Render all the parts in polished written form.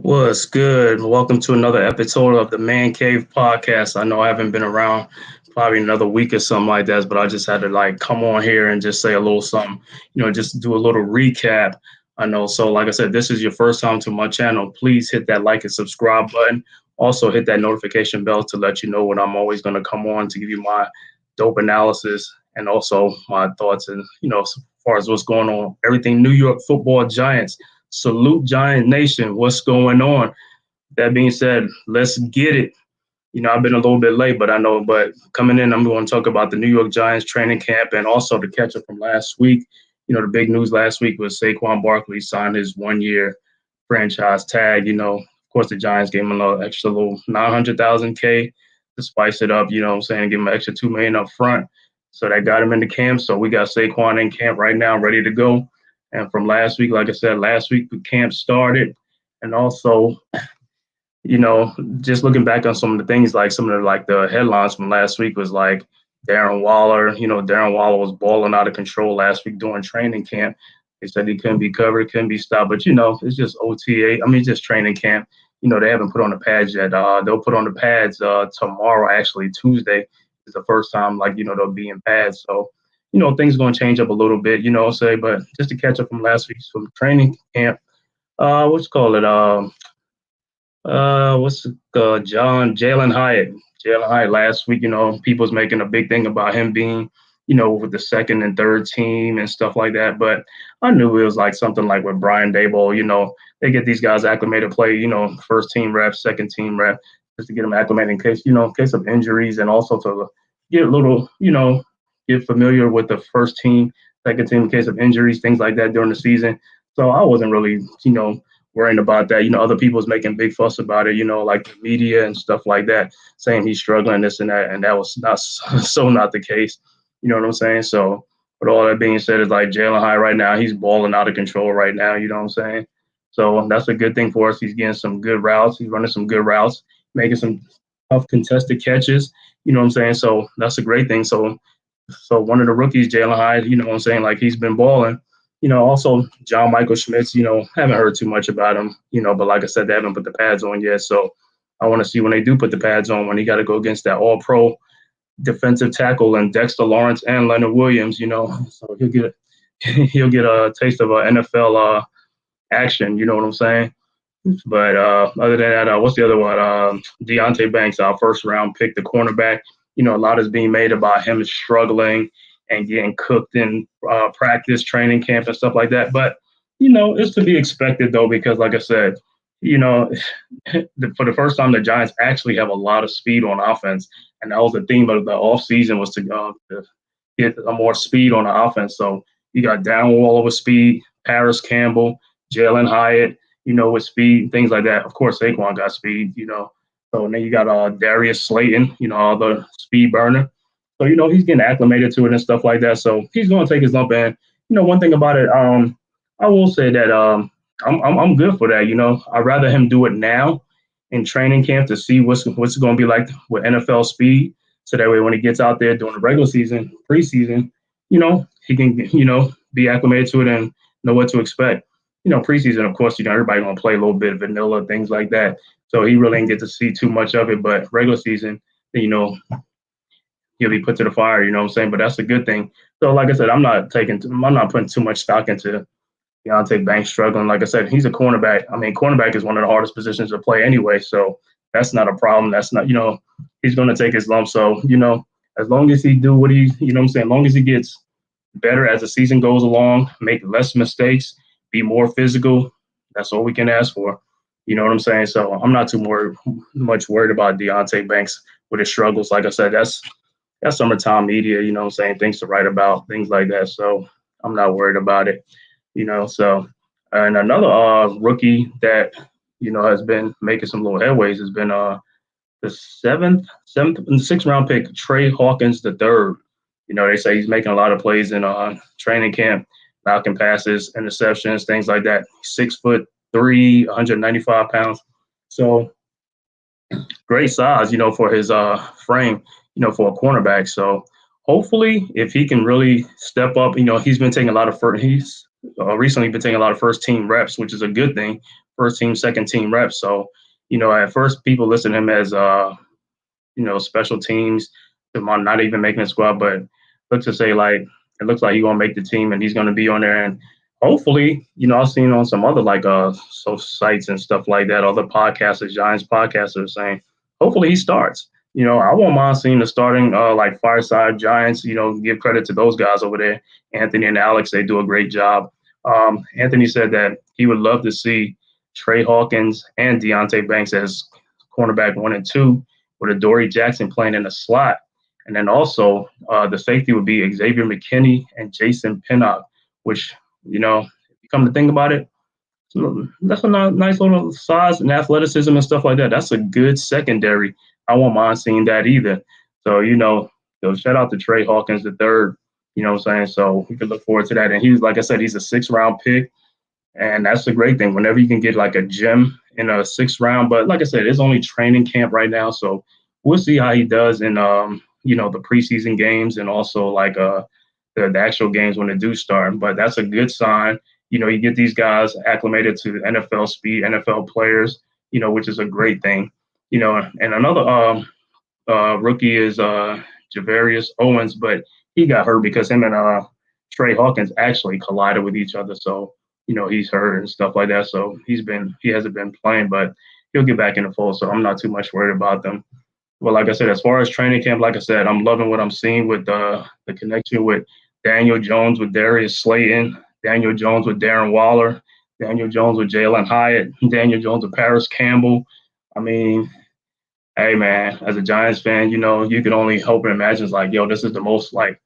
What's good? Welcome to another episode of the Man Cave podcast. I know I haven't been around probably another week or something like that, but I just had to come on here and just say a little something, just do a little recap. I know. So, like I said, this is your first time to my channel. Please hit that like and subscribe button. Also, hit that notification bell to let you know when I'm always going to come on to give you my dope analysis and also my thoughts and, as far as what's going on, everything New York football Giants. Salute Giant Nation. What's going on? That being said, let's get it. I've been a little bit late, but coming in, I'm going to talk about the New York Giants training camp and also the catch up from last week. The big news last week was Saquon Barkley signed his 1 year franchise tag. Of course, the Giants gave him a little extra little 900,000 K to spice it up, what I'm saying, give him an extra 2 million up front. So that got him into camp. So we got Saquon in camp right now, ready to go. And from last week, like I said, last week the camp started. And also, just looking back on some of the things, like some of the headlines from last week was like Darren Waller. Darren Waller was balling out of control last week during training camp. They said he couldn't be covered, couldn't be stopped. But it's just OTA. I mean, just training camp. They haven't put on the pads yet. They'll put on the pads tomorrow. Actually, Tuesday is the first time they'll be in pads. So things going to change up a little bit. But just to catch up from last week's from training camp. What's call it? Jalen Hyatt. Jalen Hyatt last week, people's making a big thing about him being, with the second and third team and stuff like that. But I knew it was like something like with Brian Daboll, they get these guys acclimated to play, first team rep, second team rep, just to get them acclimated in case of injuries and also to get a little, get familiar with the first team, second team in case of injuries, things like that during the season. So I wasn't really, worrying about that. Other people's making big fuss about it, like the media and stuff like that, saying he's struggling, this and that. And that was not not the case. You know what I'm saying? So with all that being said, it's like Jalen High right now, he's balling out of control right now. You know what I'm saying? So that's a good thing for us. He's getting some good routes. He's running some good routes, making some tough contested catches. You know what I'm saying? So that's a great thing. So one of the rookies, Jalen Hyde, what I'm saying, like he's been balling. Also John Michael Schmitz, haven't heard too much about him, but like I said, they haven't put the pads on yet. So I want to see when they do put the pads on, when he got to go against that all-pro defensive tackle and Dexter Lawrence and Leonard Williams, so he'll get a taste of NFL action, you know what I'm saying? But other than that, what's the other one? Deontay Banks, our first round pick, the cornerback. A lot is being made about him struggling and getting cooked in practice, training camp, and stuff like that. But it's to be expected though, because like I said, for the first time, the Giants actually have a lot of speed on offense, and that was the theme of the offseason was to get a more speed on the offense. So you got Darren Waller with speed, Paris Campbell, Jalen Hyatt, with speed, things like that. Of course, Saquon got speed, So then you got Darius Slayton, all the speed burner. So, he's getting acclimated to it and stuff like that. So he's going to take his lump. And, one thing about it, I will say that I'm good for that. I'd rather him do it now in training camp to see what's going to be like with NFL speed. So that way when he gets out there during the regular season, preseason, he can, be acclimated to it and know what to expect. Preseason, of course, everybody going to play a little bit of vanilla, things like that. So he really didn't get to see too much of it. But regular season, he'll be put to the fire, you know what I'm saying? But that's a good thing. So, like I said, I'm not putting too much stock into Deontay Banks struggling. Like I said, he's a cornerback. I mean, cornerback is one of the hardest positions to play anyway. So that's not a problem. That's not, he's going to take his lump. So, as long as he do what he, what I'm saying, as long as he gets better as the season goes along, make less mistakes, be more physical, that's all we can ask for. You know what I'm saying? So I'm not much worried about Deontay Banks with his struggles. Like I said, that's summertime media, what I'm saying, things to write about, things like that. So I'm not worried about it, So, and another rookie that, has been making some little headways has been the sixth round pick, Trey Hawkins III. They say he's making a lot of plays in training camp, knocking passes, interceptions, things like that. 6'3", 195 pounds. So great size, for his frame, for a cornerback. So hopefully, if he can really step up, he's been taking a lot of he's recently been taking a lot of first team reps, which is a good thing. first team, second team reps. So, at first people listen to him as special teams, not even making the squad, but looks to say like it looks like he's gonna make the team and he's gonna be on there. And hopefully, I've seen on some other like social sites and stuff like that, other podcasters, Giants podcasters saying hopefully he starts. I won't mind seeing the starting like Fireside Giants, give credit to those guys over there. Anthony and Alex, they do a great job. Anthony said that he would love to see Trey Hawkins and Deontay Banks as cornerback 1 and 2, with Adoree Jackson playing in the slot. And then also the safety would be Xavier McKinney and Jason Pinnock, which, if you come to think about it, that's a nice little size and athleticism and stuff like that. That's a good secondary. I won't mind seeing that either. So, shout out to Trey Hawkins the third, what I'm saying? So we can look forward to that. And he's, like I said, he's a 6th-round pick. And that's a great thing. Whenever you can get like a gem in a 6th round, but like I said, it's only training camp right now, so we'll see how he does in the preseason games and also like the actual games when they do start. But that's a good sign. You get these guys acclimated to NFL speed, NFL players, which is a great thing. And another rookie is Javarius Owens, but he got hurt because him and Trey Hawkins actually collided with each other. So he's hurt and stuff like that. So he hasn't been playing, but he'll get back in the fold. So I'm not too much worried about them. Well, like I said, as far as training camp, like I said, I'm loving what I'm seeing with the connection with Daniel Jones, with Darius Slayton, Daniel Jones with Darren Waller, Daniel Jones with Jalen Hyatt, Daniel Jones with Paris Campbell. I mean, hey man, as a Giants fan, you can only hope and imagine. It's like, yo, this is the most like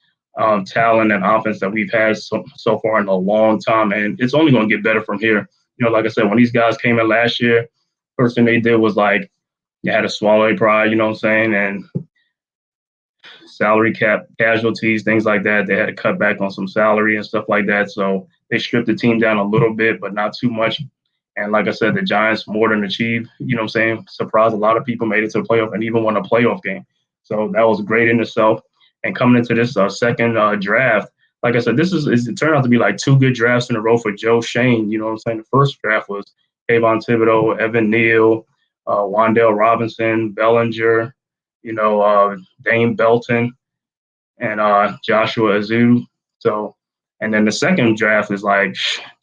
talent and offense that we've had so far in a long time, and it's only going to get better from here. Like I said, when these guys came in last year, first thing they did was like they had to swallow their pride, you know what I'm saying, and salary cap casualties, things like that. They had to cut back on some salary and stuff like that. So they stripped the team down a little bit, but not too much. And like I said, the Giants more than achieved, you know what I'm saying, surprised a lot of people, made it to the playoff and even won a playoff game. So that was great in itself. And coming into this second draft, like I said, it turned out to be like 2 good drafts in a row for Joe Shane. You know what I'm saying? The first draft was Kayvon Thibodeau, Evan Neal, Wan'Dale Robinson, Bellinger, Dane Belton, and Joshua Azu. So, and then the second draft is like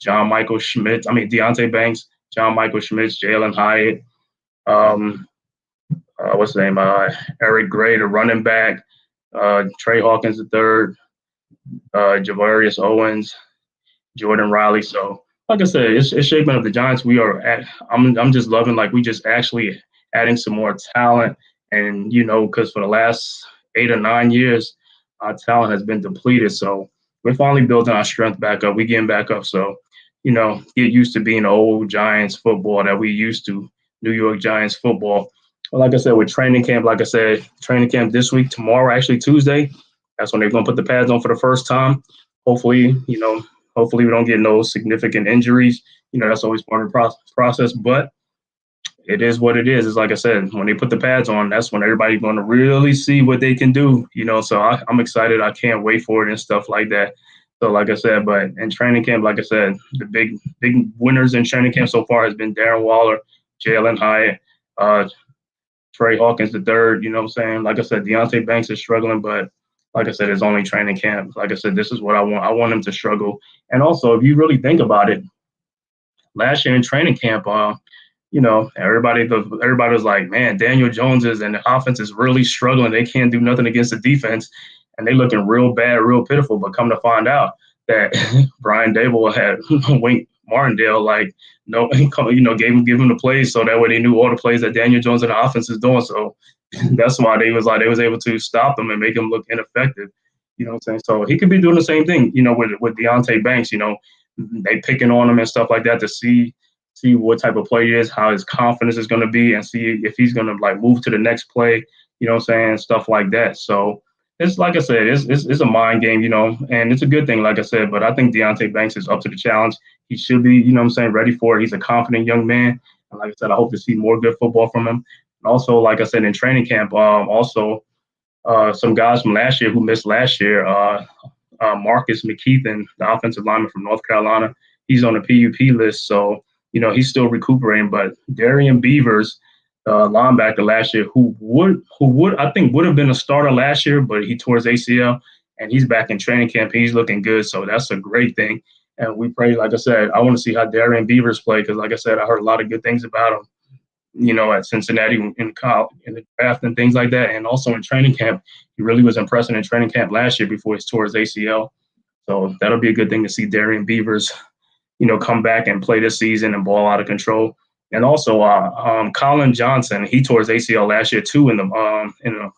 Deontay Banks, John Michael Schmitz, Jalen Hyatt, what's his name? Eric Gray, the running back, Trey Hawkins the third, Javarius Owens, Jordan Riley. So, like I said, it's shaping up. The Giants, I'm just loving, like, we just actually adding some more talent. And, because for the last 8 or 9 years, our talent has been depleted. So we're finally building our strength back up. We're getting back up. So, get used to being the old Giants football that we used to, New York Giants football. But like I said, with training camp, training camp this week, tomorrow, actually Tuesday, that's when they're going to put the pads on for the first time. Hopefully we don't get no significant injuries. That's always part of the process, but it is what it is. It's like I said, when they put the pads on, that's when everybody's going to really see what they can do, so I'm excited. I can't wait for it and stuff like that. So like I said, but in training camp, like I said, the big winners in training camp so far has been Darren Waller, Jalen Hyatt, Trey Hawkins the third, you know what I'm saying? Like I said, Deontay Banks is struggling, but like I said, it's only training camp. Like I said, this is what I want. I want him to struggle. And also, if you really think about it, last year in training camp, everybody was like, man, Daniel Jones and the offense is really struggling. They can't do nothing against the defense, and they looking real bad, real pitiful. But come to find out that Brian Dable had Wink Martindale, give him the plays so that way they knew all the plays that Daniel Jones and the offense is doing. So that's why they was able to stop them and make him look ineffective. You know what I'm saying? So he could be doing the same thing, with Deontay Banks. They picking on him and stuff like that to see what type of play he is, how his confidence is going to be, and see if he's going to like move to the next play, you know what I'm saying, stuff like that. So it's like I said, it's a mind game, and it's a good thing, like I said, but I think Deontay Banks is up to the challenge. He should be, you know what I'm saying, ready for it. He's a confident young man. And like I said, I hope to see more good football from him. And also, like I said, in training camp, some guys from last year who missed last year, Marcus McKeithen, the offensive lineman from North Carolina, he's on the PUP list. So, he's still recuperating. But Darian Beavers, linebacker last year, who would I think would have been a starter last year, but he tore his ACL, and he's back in training camp. He's looking good, so that's a great thing. And we pray, like I said, I want to see how Darian Beavers play because, like I said, I heard a lot of good things about him. At Cincinnati in college, in the draft and things like that, and also in training camp, he really was impressive in training camp last year before he tore his ACL. So that'll be a good thing to see Darian Beavers, come back and play this season and ball out of control. And also, Colin Johnson, he tore his ACL last year too in the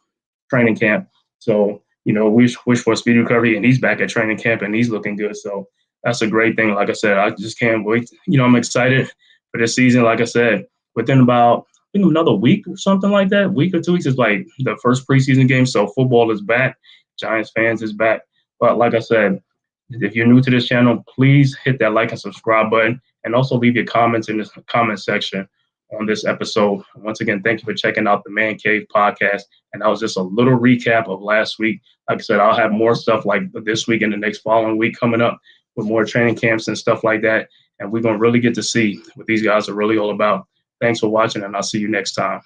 training camp. So wish for a speedy recovery, and he's back at training camp and he's looking good. So that's a great thing. Like I said, I just can't wait. I'm excited for this season. Like I said, within about I think another week or something like that, week or 2 weeks is like the first preseason game. So football is back. Giants fans is back. But like I said, if you're new to this channel, please hit that like and subscribe button, and also leave your comments in the comment section on this episode. Once again, thank you for checking out the Man Cave podcast. And that was just a little recap of last week. Like I said, I'll have more stuff like this week and the next following week coming up with more training camps and stuff like that. And we're going to really get to see what these guys are really all about. Thanks for watching, and I'll see you next time.